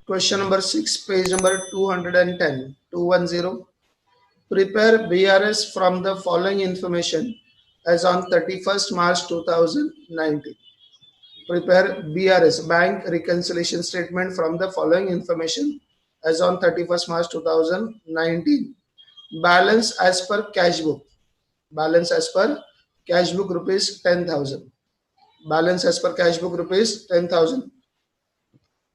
Question number 6, page number 210, 210. Prepare BRS from the following information as on 31st March 2019. Prepare BRS, Bank Reconciliation Statement, from the following information as on 31st March 2019. Balance as per cash book. Balance as per cash book rupees 10,000. Balance as per cash book rupees 10,000.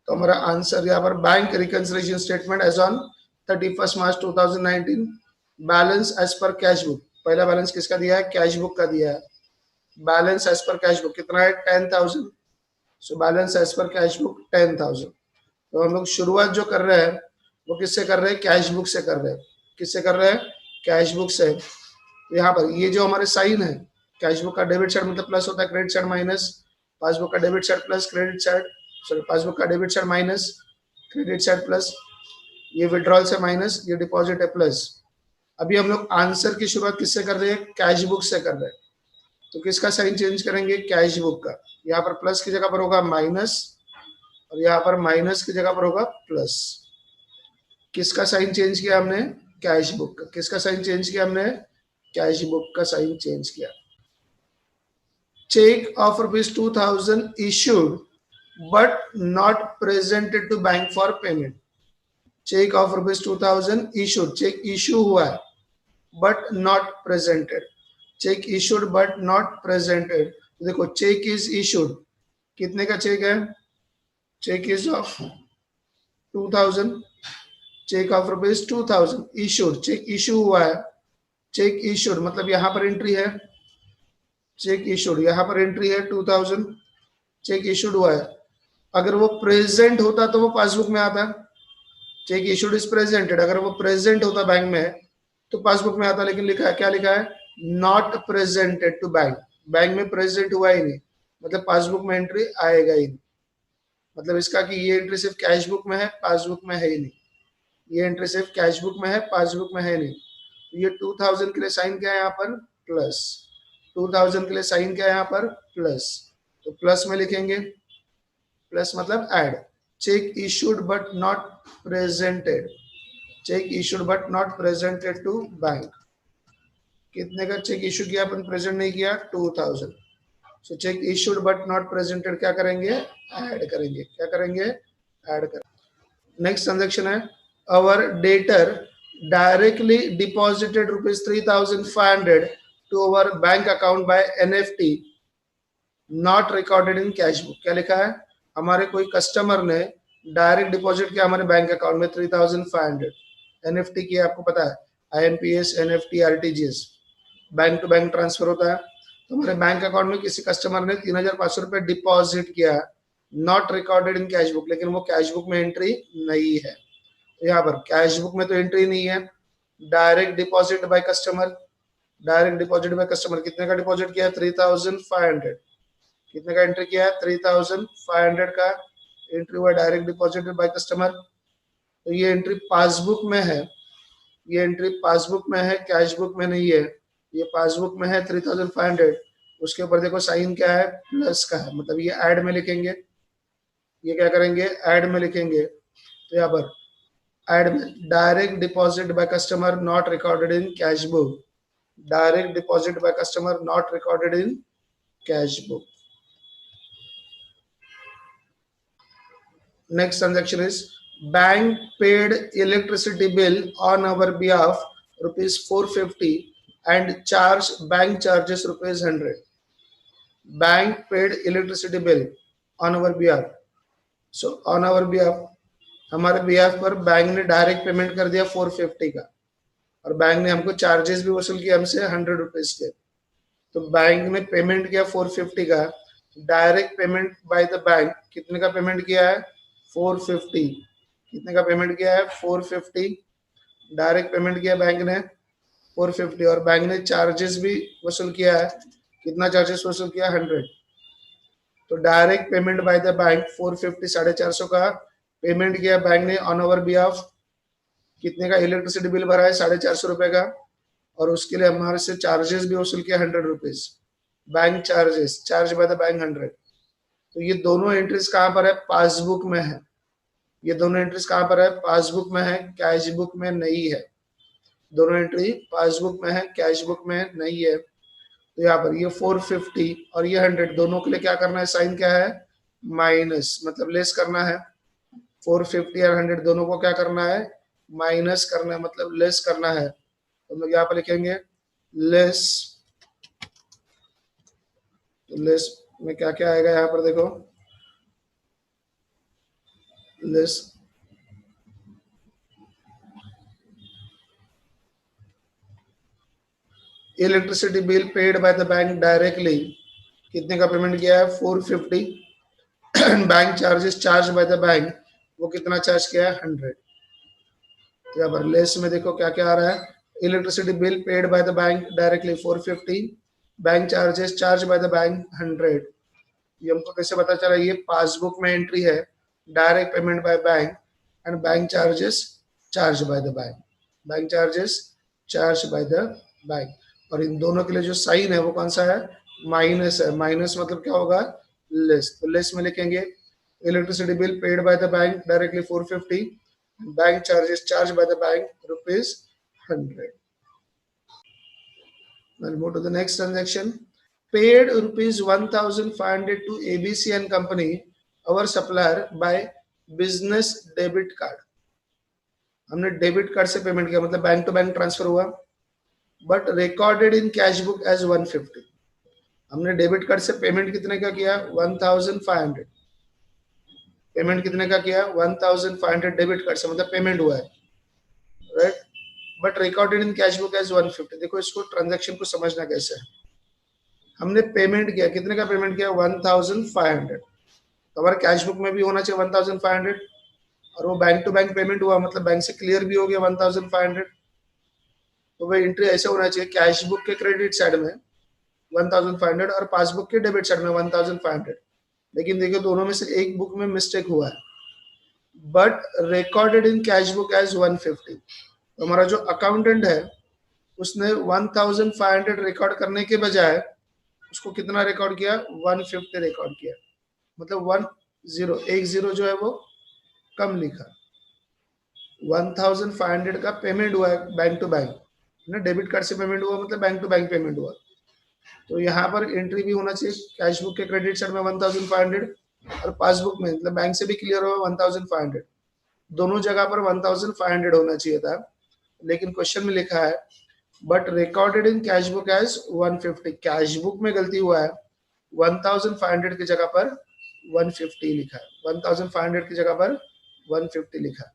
तो हमारा answer यहाँ पर bank reconciliation statement as on 31 March 2019, balance as per cash book. पहला balance किसका दिया है? Cash book का दिया है. Balance as per cash book कितना है? 10,000. So balance as per cash book 10,000. तो हम लोग शुरुआत जो कर रहे हैं वो किससे कर रहे हैं? कैश बुक से कर रहे हैं. किससे कर रहे हैं? कैश बुक से. यहाँ पर ये जो हमारे साइन है, कैश बुक का डेबिट साइड मतलब प्लस होता है, क्रेडिट साइड माइनस. पासबुक का debit side plus, credit side, sorry passbook का debit side minus, credit side plus. ये विड्रॉल से माइनस, ये डिपॉजिट है प्लस. अभी हम लोग आंसर की शुरुआत किससे कर रहे हैं? कैश बुक से कर रहे हैं. तो किसका साइन चेंज करेंगे? कैश बुक का. यहाँ पर प्लस की जगह पर होगा माइनस और यहाँ पर माइनस की जगह पर होगा प्लस. किसका साइन चेंज किया हमने? कैश बुक का. किसका साइन चेंज किया हमने? कैश बुक का साइन चेंज किया. Cheque of ₹2,000 issued but not presented to bank for payment. Cheque of ₹2,000 issued, cheque issue हुआ है but not presented. Cheque issued but not presented. देखो cheque is issued, कितने का cheque है? Cheque is of 2,000. Cheque of ₹2,000 issued, cheque issue हुआ है. Check issued मतलब यहाँ पर एंट्री है. चेक इशूड यहाँ पर एंट्री है 2,000. चेक इशूड हुआ है. अगर वो प्रेजेंट होता तो वो पासबुक में आता. Check issued is presented. अगर वो प्रेजेंट होता बैंक में तो पासबुक में आता. लेकिन लिखा है, क्या लिखा है? Not presented to bank. Bank में प्रेजेंट हुआ ही नहीं, मतलब पासबुक में एंट्री आएगा ही नहीं. मतलब इसका कि ये एंट्री सिर्फ कैश बुक में है, पासबुक में है ही नहीं. ये एंट्री सिर्फ कैश बुक में है, पासबुक में है नहीं. ये 2,000 के लिए साइन क्या है यहाँ पर? प्लस. 2,000 के लिए साइन क्या है यहाँ पर? प्लस. तो प्लस में लिखेंगे. प्लस मतलब add. Cheque issued but not presented. Cheque issued but not presented to bank. कितने का चेक इशू किया अपन, प्रेजेंट नहीं किया? 2,000. So check issued but not presented क्या करेंगे? ऐड करेंगे. क्या करेंगे? ऐड करेंगे. नेक्स्ट ट्रांजेक्शन है, our debtor directly deposited ₹3,500 to our bank account by NFT not recorded in cash book. क्या लिखा है? हमारे कोई कस्टमर ने डायरेक्ट डिपॉजिट किया हमारे बैंक अकाउंट में 3,500. एनएफटी की आपको पता है, IMPS, NFT, RTGS, bank to bank transfer होता है. तो हमारे बैंक अकाउंट में किसी कस्टमर ने 3,500 रुपए डिपॉजिट किया, not recorded in cash book, लेकिन वो कैश बुक में एंट्री नहीं है. यहाँ पर कैश बुक में तो एंट्री नहीं है. Direct deposit by customer. Direct deposit by customer कितने का डिपॉजिट किया है? 3,500. कितने का एंट्री किया है? 3,500 का एंट्री हुआ डायरेक्ट डिपॉजिट बाय कस्टमर. तो ये एंट्री पासबुक में है. ये एंट्री पासबुक में है, कैश बुक में नहीं है. ये पासबुक में है 3,500. उसके ऊपर देखो साइन क्या है? प्लस का है. मतलब ये ऐड में लिखेंगे. ये क्या करेंगे? ऐड में लिखेंगे. तो यहाँ पर ऐड में direct deposit by customer not recorded in cash book. Direct deposit by customer not recorded in cash book. Next transaction is bank paid electricity bill on our behalf ₹450 and charged bank charges ₹100. Bank paid electricity bill on our behalf. So on our behalf, हमारे behalf पर bank ने direct payment कर दिया 450 का और bank ने हमको charges भी वसूल किया हमसे 100 रुपीज के. तो बैंक ने पेमेंट किया 450 का. Direct payment by the bank कितने का पेमेंट किया है? 450. कितने का पेमेंट किया है? 450. डायरेक्ट पेमेंट किया बैंक ने 450 और बैंक ने चार्जेस भी वसूल किया है. कितना चार्जेस वसूल किया? 100. तो direct payment by the bank 450, 450 का पेमेंट किया बैंक ने ऑन अवर बिहाफ. कितने का इलेक्ट्रिसिटी बिल भरा है? 450 रुपए का और उसके लिए हमारे से चार्जेस भी वसूल किया 100 rupees. Bank charges, charge by the bank 100. तो ये दोनों एंट्रीज कहाँ पर है? पासबुक में है. ये दोनों एंट्रीज कहाँ पर है? पासबुक में है, कैश बुक में नहीं है। दोनों एंट्री पासबुक में है, कैश बुक में नहीं है। तो यहाँ पर ये 450 और ये 100 दोनों के लिए क्या करना है? साइन क्या है? माइनस, मतलब लेस करना है। 450 और 100 दोनों को क्या करना है? माइनस करना है, मतलब लेस करना है। तो हम लोग यहाँ पर लिखेंगे लेस। तो लेस में क्या क्या आएगा यहाँ पर देखो, less electricity bill paid by the bank directly, कितने का पेमेंट किया है? 450। Bank charges charge by the bank, वो कितना चार्ज किया है? 100। तो यहाँ पर लेस में देखो क्या क्या आ रहा है? Electricity bill paid by the bank directly 450, bank charges charge by the bank 100। ये हमको कैसे पता चला? ये पासबुक में एंट्री है, direct payment by bank and bank charges charge by the bank, bank charges charge by the bank. और इन दोनों के लिए जो साइन है वो कौन सा है? माइनस है। माइनस मतलब क्या होगा? लेस। तो लेस में लिखेंगे electricity bill paid by the bank directly 450, bank charges charge by the bank rupees 100। We'll move to the next transaction. Paid rupees 1,500 to ABC and Company, our supplier, by business debit card. हमने debit card से payment किया, मतलब bank to bank transfer हुआ, but recorded in cash book as 150। हमने debit card से payment कितने का किया? 1,500। पेमेंट कितने का किया? 1,500 डेबिट कार्ड से, मतलब पेमेंट हुआ है, right? But recorded in cash book as 150। देखो इसको ट्रांजेक्शन को समझना कैसे है। हमने पेमेंट किया, कितने का पेमेंट किया? 1,500। तो हमारे कैश बुक में भी होना चाहिए 1,500, और वो बैंक टू बैंक पेमेंट हुआ, मतलब बैंक से क्लियर भी हो गया 1,500। तो वह एंट्री ऐसे होना चाहिए, कैश बुक के क्रेडिट साइड में 1,500 और पासबुक के डेबिट साइड में 1,500। लेकिन देखिए दोनों में से एक बुक में मिस्टेक हुआ है, but recorded in cash book as 150। तो हमारा जो अकाउंटेंट है उसने 1,500 रिकॉर्ड करने के बजाय उसको कितना रिकॉर्ड किया? 150 रिकॉर्ड किया, मतलब 1 जो है वो कम लिखा। 1,500 का पेमेंट हुआ है बैंक टू बैंक ना, डेबिट कार्ड से पेमेंट हुआ मतलब बैंक टू बैंक पेमेंट हुआ। तो यहाँ पर एंट्री भी होना चाहिए कैश बुक के क्रेडिट साइड में 1,500, और पासबुक में मतलब बैंक से भी क्लियर हुआ 1,500। दोनों जगह पर 1,500 होना चाहिए था, लेकिन क्वेश्चन में लिखा है but recorded in cash book as 150। Cash book में गलती हुआ है, 1,500 की जगह पर 150 लिखा है, 1,500 की जगह पर 150 लिखा है।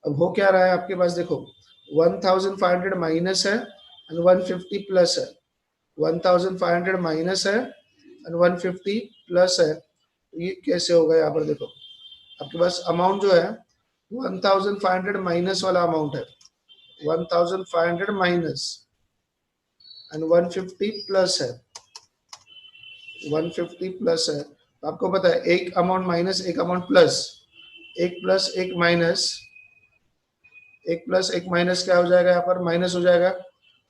अब हो क्या रहा है आपके पास? देखो 1,500 माइनस है एंड 150 प्लस है। 1,500 माइनस है एंड 150 प्लस है। ये कैसे होगा? यहाँ पर देखो आपके पास अमाउंट जो है 1,500 माइनस वाला अमाउंट है, 1,500 माइनस एंड 150 प्लस है, 150 प्लस है। तो आपको पता है एक अमाउंट माइनस एक अमाउंट प्लस, एक प्लस एक माइनस, एक प्लस एक माइनस क्या हो जाएगा? यहाँ पर माइनस हो जाएगा,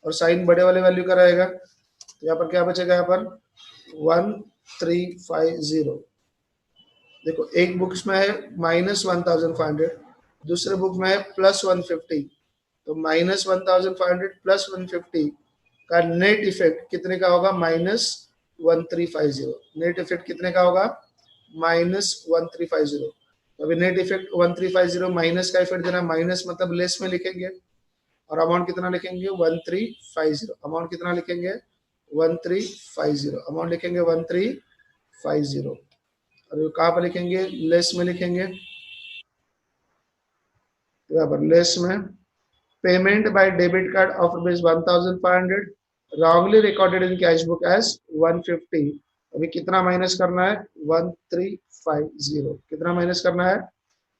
और साइन बड़े वाले वैल्यू का रहेगा। तो यहाँ पर क्या बचेगा? यहाँ पर 1,350। देखो एक बुक्स में है -1,500, दूसरे बुक में है +150। तो -1,500 +150 का नेट इफेक्ट कितने का होगा? -1,350। नेट इफेक्ट कितने का होगा? -1,350। अभी नेट इफेक्ट 1,350 माइनस का इफेक्ट देना, माइनस मतलब लेस में लिखेंगे, और अमाउंट कितना लिखेंगे? 1,350। अमाउंट कितना लिखेंगे? 1,350। अमाउंट लिखेंगे 1,350, और कहाँ पर लिखेंगे? लेस में लिखेंगे। तो यहाँ पर लेस में payment by debit card of ₹1,500 wrongly recorded in cash book as 150। अभी कितना माइनस करना है? 1,350। कितना माइनस करना है?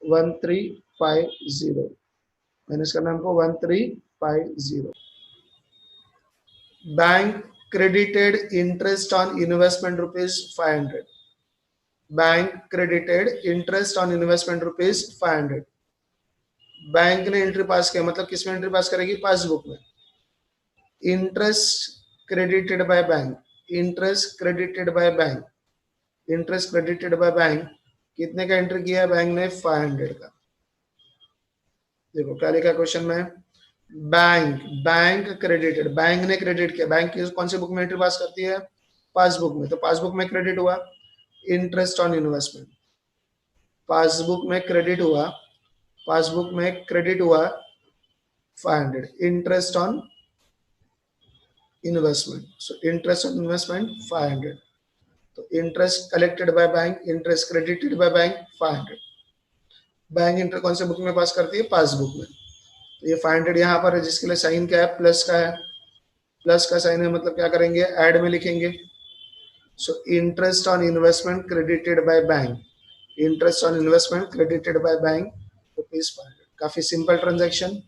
1,350 माइनस करना है हमको 1,350। Bank credited interest on investment ₹500। Bank credited interest on investment ₹500। Bank ने एंट्री पास किया, मतलब किसमें एंट्री पास करेगी? पासबुक में। Interest credited by bank, interest credited by bank, interest credited by bank कितने का एंटर किया है बैंक ने? 500 का। देखो क्या लिखा क्वेश्चन में, बैंक बैंक क्रेडिटेड, बैंक ने क्रेडिट किया। बैंक की कौन सी बुक में एंट्री पास करती है? पासबुक में। तो पासबुक में क्रेडिट हुआ, इंटरेस्ट ऑन इन्वेस्टमेंट। पासबुक में क्रेडिट हुआ, पासबुक में क्रेडिट हुआ 500, interest on investment. So interest on investment 500। तो interest collected by bank, interest credited by bank 500। Bank inter कौन से बुक में पास करती है? पासबुक में। तो ये 500 यहाँ पर है, जिसके लिए साइन क्या है? प्लस का है। प्लस का साइन है मतलब क्या करेंगे? ऐड में लिखेंगे। So interest on investment credited by bank, interest on investment credited by bank rupees 500। काफी simple transaction.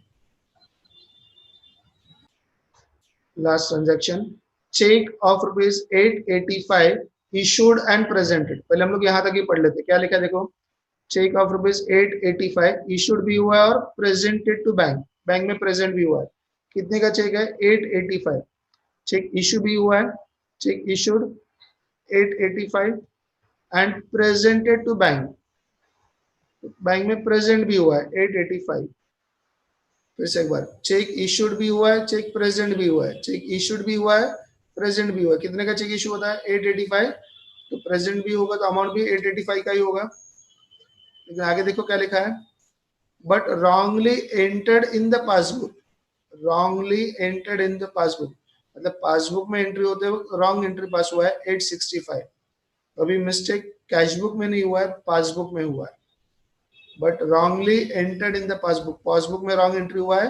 Last transaction, cheque of rupees 885 issued and presented. पहले हम लोग यहाँ तक ही पढ़ लेते। क्या लिखा देखो, चेक ऑफ रुपीज 885 इशूड भी हुआ है और प्रेजेंटेड टू बैंक, बैंक में प्रेजेंट भी हुआ है। कितने का चेक है? 885। चेक इशू भी हुआ है, cheque issued 885 and presented to bank, bank में प्रेजेंट भी हुआ है 885। फिर से एक बार, चेक इशूड भी हुआ है, चेक प्रेजेंट भी हुआ है। चेक इशूड भी हुआ है, प्रेजेंट भी हुआ है। कितने का चेक इशू होता है? 885। तो प्रेजेंट भी होगा तो अमाउंट भी 885 का ही होगा। लेकिन आगे देखो क्या लिखा है, but wrongly entered in the passbook, wrongly entered in the passbook मतलब पासबुक में एंट्री होते हुए रॉन्ग एंट्री पास हुआ है 865। अभी मिस्टेक कैश बुक में नहीं हुआ है, पासबुक में हुआ है। But wrongly entered in the passbook, passbook में रॉन्ग एंट्री हुआ है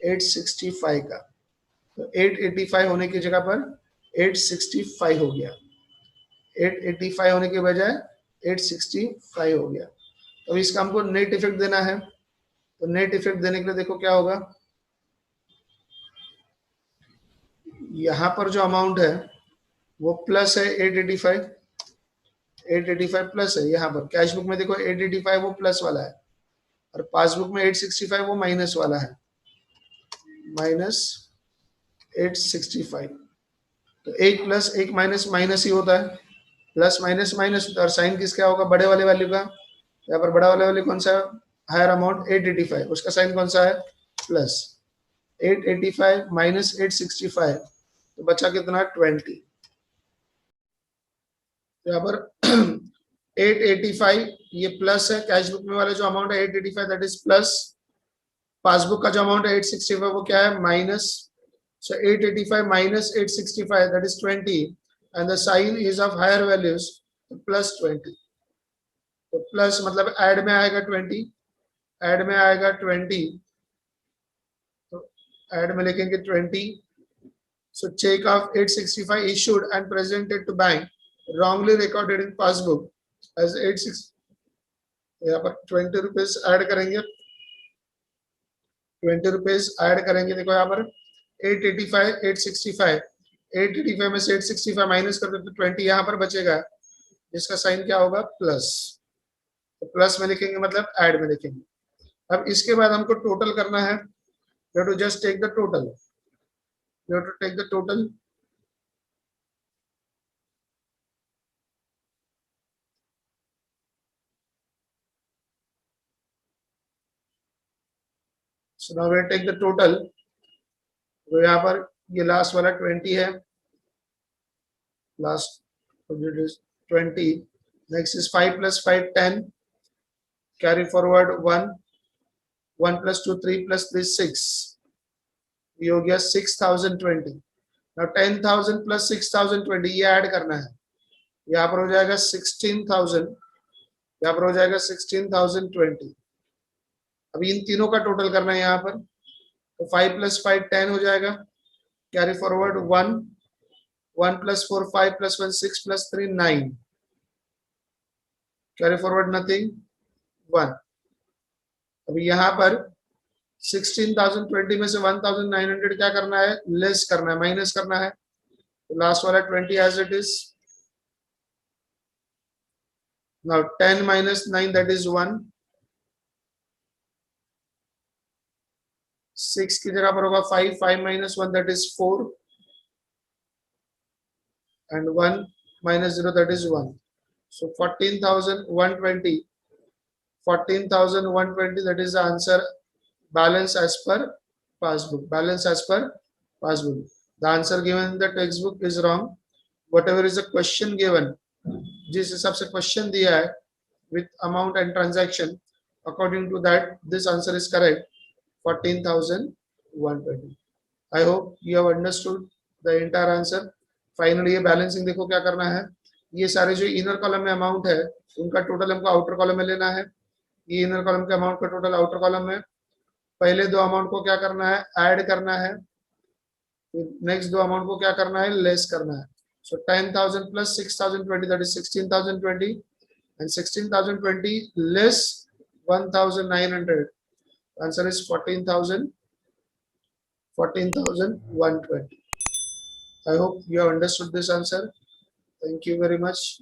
865 का। तो 885 होने की जगह पर 865 हो गया, 885 होने के बजाय 865 हो गया। तो इसका हमको नेट इफेक्ट देना है। तो नेट इफेक्ट देने के लिए देखो क्या होगा, यहाँ पर जो अमाउंट है वो प्लस है 885, 885 प्लस है। यहाँ पर कैश बुक में देखो 885 वो प्लस वाला है और पासबुक में 865 वो माइनस वाला है, माइनस 865। तो एक प्लस एक माइनस माइनस ही होता है, प्लस माइनस माइनस होता है। और साइन किसका होगा? बड़े वाले वैल्यू का। यहाँ पर बड़ा वाले वैल्यू कौन सा है? हायर अमाउंट 885, उसका साइन कौन सा है? प्लस। 885 माइनस 865 तो बचा कितना? 20। यहाँ पर 885 ये प्लस है, कैश बुक में वाला जो अमाउंट है 885 दैट इज प्लस, पासबुक का जो अमाउंट है 865 वो क्या है? Minus. So 885 minus 865 that is 20 and the sign is of higher values plus 20। तो प्लस मतलब ऐड में आएगा 20, ऐड में आएगा 20, तो ऐड में लिखेंगे 20। So check of 865 issued and presented to bank wrongly recorded in passbook as 86। यहाँ पर 20 रुपीज ऐड करेंगे, 20 रुपीज ऐड करेंगे। देखो यहाँ पर 885 865, 885 में से 865 माइनस कर दो तो 20 यहाँ पर बचेगा, जिसका साइन क्या होगा? प्लस। तो प्लस में लिखेंगे मतलब ऐड में लिखेंगे। अब इसके बाद हमको टोटल करना है। You have to just take the total, you have to take the total. So now we take the total. तो यहाँ पर ये लास्ट वाला 20 है, last 20। Next is 5 plus 5 10, carry forward 1, 1 plus 2 3 plus 3 6, ये हो गया 6020। now 10,000 plus 6020 ये ऐड करना है। यहाँ पर हो जाएगा 16,000, यहाँ पर हो जाएगा 16,020। अभी इन तीनों का टोटल करना है यहाँ पर। तो 5 plus 5 10 हो जाएगा, carry forward 1, 1 plus 4 5 plus 1 6 plus 3 9, carry forward nothing 1। अभी यहाँ पर 16,020 में से 1,900 क्या करना है? लेस करना है, माइनस करना है। तो लास्ट वाला 20 as it is. Now 10 minus 9 that is 1, 6 की जगह पर होगा 5, 5 minus 1 that is 4 and 1 minus 0 that is 1। So 14,120. 14,120, that is the answer. Balance as per passbook. Balance as per passbook. The answer given in the textbook is wrong. Whatever is the question given, जिस हिसाब से question दिया है with amount and transaction, according to that this answer is correct. 14,120. I hope you have understood the entire answer. Finally ये balancing देखो क्या करना है. ये सारे जो इनर कॉलम में अमाउंट है उनका टोटल हमको आउटर कॉलम में लेना है. ये इनर कॉलम के अमाउंट का टोटल आउटर कॉलम में. पहले दो अमाउंट को क्या करना है, ऐड करना है. नेक्स्ट दो अमाउंट को क्या करना है, लेस करना है. So 10,000 plus 6,020, that is 16,020, and 16,020 less 1,900. Answer is 14,120. I hope you have understood this answer. Thank you very much.